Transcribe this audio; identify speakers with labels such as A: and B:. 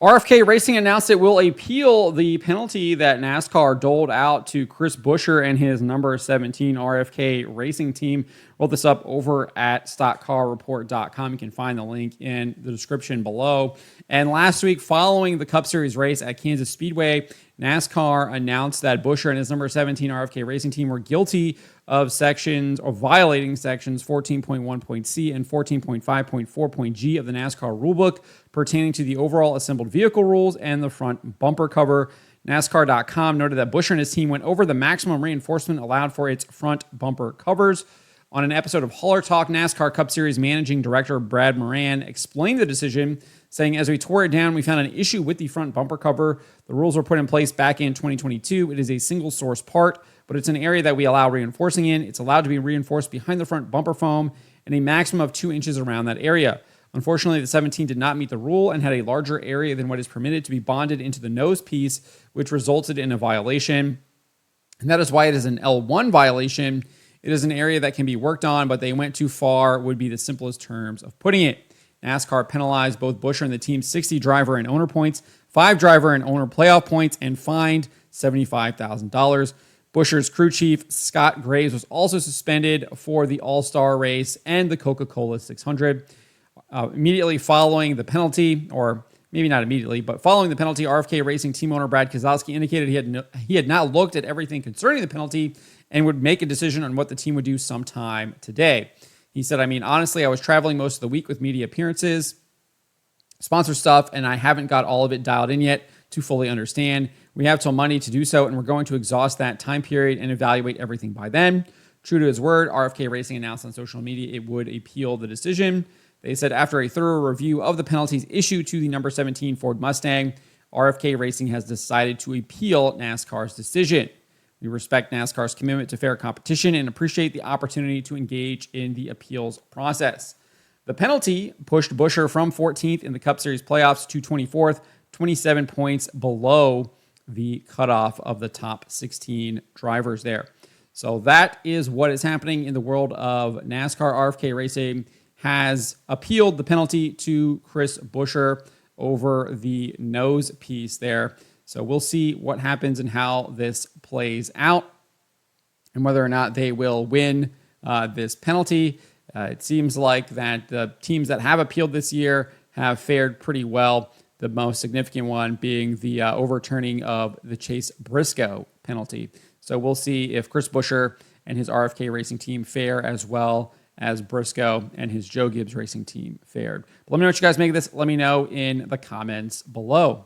A: RFK Racing announced it will appeal the penalty that NASCAR doled out to Chris Buescher and his number 17 RFK Racing team. Wrote this up over at stockcarreport.com. You can find the link in the description below. And last week, following the Cup Series race at Kansas Speedway, NASCAR announced that Buescher and his number 17 RFK Racing team were guilty of violating sections 14.1.c and 14.5.4.g of the NASCAR rulebook pertaining to the overall assembled vehicle rules and the front bumper cover. NASCAR.com noted that Buescher and his team went over the maximum reinforcement allowed for its front bumper covers. On an episode of Hauler Talk, NASCAR Cup Series Managing Director Brad Moran explained the decision, saying, "As we tore it down, we found an issue with the front bumper cover. The rules were put in place back in 2022. It is a single source part, but it's an area that we allow reinforcing in. It's allowed to be reinforced behind the front bumper foam and a maximum of 2 inches around that area. Unfortunately, the 17 did not meet the rule and had a larger area than what is permitted to be bonded into the nose piece, which resulted in a violation. And that is why it is an L1 violation. It is an area that can be worked on, but they went too far, would be the simplest terms of putting it." NASCAR penalized both Buescher and the team's 60 driver and owner points, 5 driver and owner playoff points, and fined $75,000. Buescher's crew chief, Scott Graves, was also suspended for the All-Star race and the Coca-Cola 600. Immediately following the penalty, or maybe not immediately, but following the penalty, RFK Racing team owner Brad Keselowski indicated he had not looked at everything concerning the penalty and would make a decision on what the team would do sometime today. He said, honestly, I was traveling most of the week with media appearances, sponsor stuff, and I haven't got all of it dialed in yet to fully understand. We have till Monday to do so, and we're going to exhaust that time period and evaluate everything by then." True to his word, RFK Racing announced on social media it would appeal the decision. They said after a thorough review of the penalties issued to the number 17 Ford Mustang, RFK Racing has decided to appeal NASCAR's decision. "We respect NASCAR's commitment to fair competition and appreciate the opportunity to engage in the appeals process." The penalty pushed Buescher from 14th in the Cup Series playoffs to 24th, 27 points below the cutoff of the top 16 drivers there. So that is what is happening in the world of NASCAR. RFK Racing has appealed the penalty to Chris Buescher over the nose piece there. So we'll see what happens and how this plays out and whether or not they will win this penalty. It seems like that the teams that have appealed this year have fared pretty well, the most significant one being the overturning of the Chase Briscoe penalty. So we'll see if Chris Buescher and his RFK Racing team fare as well as Briscoe and his Joe Gibbs Racing team fared. But let me know what you guys make of this. Let me know in the comments below.